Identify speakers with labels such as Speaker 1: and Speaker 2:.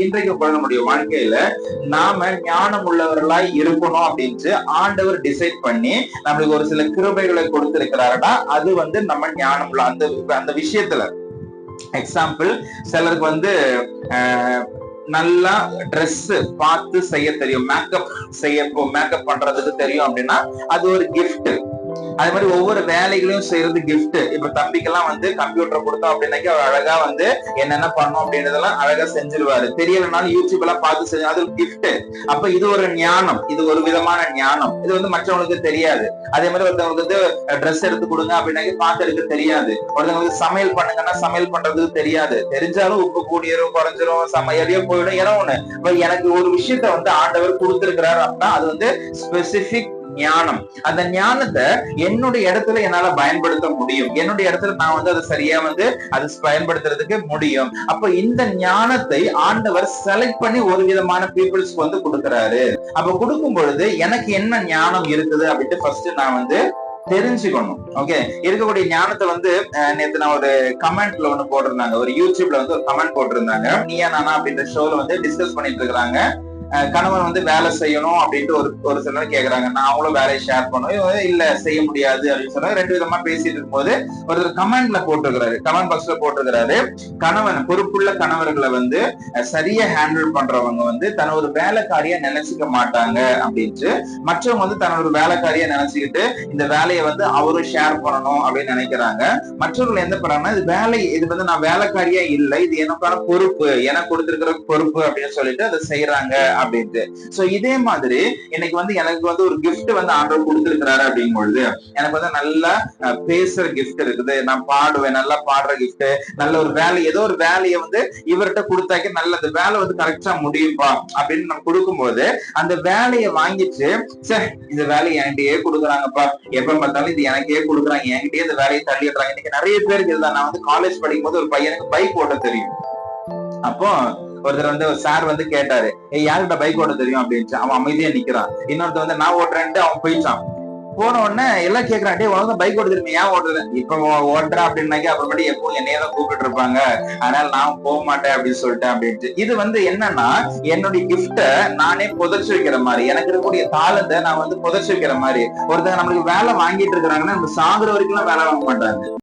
Speaker 1: இன்றைக்கு கூட நம்முடைய வாழ்க்கையில நாம ஞானம் உள்ளவர்களாய் இருக்கணும் அப்படின்ட்டு ஆண்டவர் டிசைட் பண்ணி நம்மளுக்கு ஒரு சில கிருபைகளை கொடுத்திருக்கிறாருன்னா அது நம்ம ஞானம் உள்ள அந்த அந்த விஷயத்துல. எக்ஸாம்பிள், சிலருக்கு நல்லா ட்ரெஸ் பார்த்து செய்ய தெரியும், மேக்கப் பண்றதுக்கு தெரியும் அப்படின்னா அது ஒரு கிஃப்ட். அதே மாதிரி ஒவ்வொரு வேலைகளையும் செய்யறது கிஃப்ட். இப்ப தம்பிக்கெல்லாம் கம்ப்யூட்டர் கொடுத்தோம் அப்படின்னாக்கி அவர் அழகா என்னென்ன பண்ணும் அப்படின்றதெல்லாம் அழகா செஞ்சிருவாரு. தெரியலனாலும் யூடியூப் எல்லாம் பார்த்து செஞ்சு அது ஒரு கிஃப்ட். அப்ப இது ஒரு ஞானம், இது ஒரு விதமான ஞானம். இது மற்றவங்களுக்கு தெரியாது. அதே மாதிரி ஒருத்தவங்களுக்கு ட்ரெஸ் எடுத்து கொடுங்க அப்படின்னாக்கி பார்த்து எடுக்க தெரியாது. ஒருத்தவங்களுக்கு சமையல் பண்ணுங்கன்னா சமையல் பண்றதுக்கு தெரியாது. தெரிஞ்சாலும் உப்பு கூடிரும் குறைஞ்சிரும் சமையலையோ போயிடும். ஏன்னா ஒண்ணு எனக்கு ஒரு விஷயத்த ஆண்டவர் கொடுத்திருக்கிறாரு அப்படின்னா அது ஸ்பெசிபிக் ஞானம். அந்த ஞானத்தை என்னுடைய இடத்துல என்னால பயன்படுத்த முடியும். என்னுடைய இடத்துல நான் அதை சரியா அது பயன்படுத்துறதுக்கு முடியும். அப்ப இந்த ஞானத்தை ஆண்டவர் செலக்ட் பண்ணி ஒரு விதமான பீப்புள்ஸ்க்கு கொடுக்கிறாரு. அப்ப கொடுக்கும் பொழுது எனக்கு என்ன ஞானம் இருக்குது அப்படின்ட்டு ஃபர்ஸ்ட் நான் தெரிஞ்சுக்கணும். ஓகே, இருக்கக்கூடிய ஞானத்தை நேத்து நான் ஒரு கமெண்ட்ல ஒண்ணு போட்டிருந்தாங்க. ஒரு யூடியூப்ல ஒரு கமெண்ட் போட்டிருந்தாங்க. நீயா நானா அப்படின்ற ஷோல டிஸ்கஸ் பண்ணிட்டு இருக்காங்க. கணவன் வேலை செய்யணும் அப்படின்ட்டு ஒரு சிலர் கேக்குறாங்க. நான் அவங்களும் வேலையை ஷேர் பண்ணுவோம், இல்ல செய்ய முடியாது அப்படின்னு சொன்னா ரெண்டு விதமா பேசிட்டு இருக்கும்போது ஒருத்தர் கமெண்ட்ல போட்டிருக்கிறாரு, கமெண்ட் பாக்ஸ்ல போட்டிருக்கிறாரு, கணவன் பொறுப்புள்ள கணவர்களை சரியா ஹேண்டில் பண்றவங்க தன்னை ஒரு வேலைக்காரியா நினைச்சுக்க மாட்டாங்க அப்படின்ட்டு, மற்றவங்க தன்னை ஒரு வேலைக்காரியா நினைச்சுக்கிட்டு இந்த வேலையை அவரும் ஷேர் பண்ணணும் அப்படின்னு நினைக்கிறாங்க. மற்றவர்கள் என்ன பண்றாங்கன்னா இது வேலை, இது நான் வேலைக்காரியா இல்லை, இது எனக்கான பொறுப்பு, எனக்கு கொடுத்திருக்கிற பொறுப்பு அப்படின்னு சொல்லிட்டு அதை செய்யறாங்க அப்படின்ட்டு. சோ இதே மாதிரி இன்னைக்கு எனக்கு ஒரு கிஃப்ட் ஆண்டவர் கொடுத்திருக்கிறாரு அப்படிங்கும்பொழுது எனக்கு நல்லா பேசுற கிஃப்ட் இருக்குது, நான் பாடுவேன், நல்லா பாடுற கிஃப்ட், நல்ல ஒரு வேலை, ஏதோ ஒரு வேலையை இவர்கிட்ட கொடுத்தாக்க நல்ல அந்த வேலை கரெக்டா முடியும்பா அப்படின்னு நம்ம கொடுக்கும்போது அந்த வேலையை வாங்கிட்டு சரி இந்த வேலையை என்கிட்டயே கொடுக்குறாங்கப்பா, எப்ப பார்த்தாலும் இது எனக்கே கொடுக்குறாங்க, என்கிட்டயே இந்த வேலையை தள்ளிடுறாங்க. இன்னைக்கு நிறைய பேருக்கு இதுதான். நான் காலேஜ் படிக்கும் போது ஒரு பையனுக்கு பைக் ஓட்ட தெரியும். அப்போ ஒருத்தர் ஒரு சார் கேட்டாரு, யாருக்கிட்ட பைக் ஓட்ட தெரியும் அப்படின்னு. அவன் அமைதியா நிக்கிறான். இன்னொருத்தர் நான் ஓட்டுறேன்ட்டு அவன் போயிட்டான். போன உடனே எல்லாம் கேக்குறான், டே உனக்கு பைக் ஓட்ட தெரியுமா, ஏன் ஓட்டுறேன், இப்ப ஓட்டுறேன் அப்படின்னாக்கி அப்புறமேட்டு எப்பவும் என்னையதான் கூப்பிட்டு இருப்பாங்க, அதனால நான் போக மாட்டேன் அப்படின்னு சொல்லிட்டேன் அப்படின்ட்டு. இது என்னன்னா என்னுடைய கிஃப்ட நானே புதைச்சு வைக்கிற மாதிரி, எனக்கு இருக்கக்கூடிய தாளத்தை நான் புதைச்சு வைக்கிற மாதிரி. ஒருத்தங்க நம்மளுக்கு வேலை வாங்கிட்டு இருக்கிறாங்கன்னா நம்ம சாகுற வரைக்கும் வேலை வாங்க மாட்டாங்க.